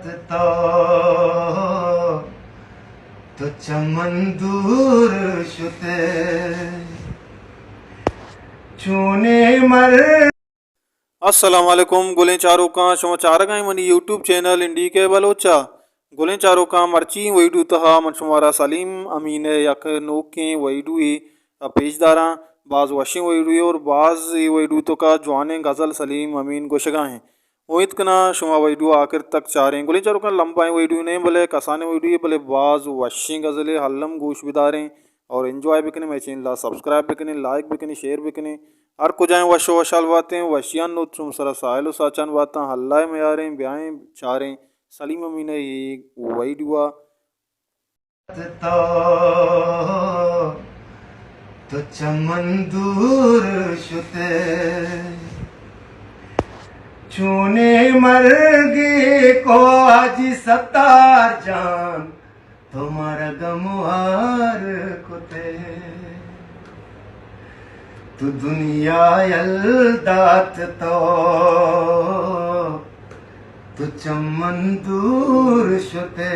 तो तो चमन दूर शुते चूने मर अस्सलाम वालेकुम गुलें चारों का समाचार का मनी यूट्यूब चैनल इंडी के बलोचा गुलें चारों का मर्ची वहीडू तहा मन शुमारा सलीम अमीन यक नोके वहीडू पेशदारा बाज वशिंग वहीडू और बाज वहीडू तो का जवान गज़ल सलीम अमीन गोशगा हैं उम्मीद कना शुमा वहीडू आखिर तक चारें गुलें चारों का लंबा वहीडू ने भले कसाने वहीडू भले बाज वशिंग गज़ल हल्लम गोश बिदारें और इन्जॉय भी करें मैं चैनल सब्सक्राइब भी करें लाइक भी करें शेयर भी करें हर को जाए वशो वशाल बातें वशियान नो तुम सरा साहिल साचान बातें हल्लाए में आ रहे ब्याहें चारें सलीम अमीन वही दुआ तो चमन दूर शुते चूने मर गए को आज सतार जान तुम्हारा गमुहार कुते तू दुनिया यलदात तो चमन दूर शुते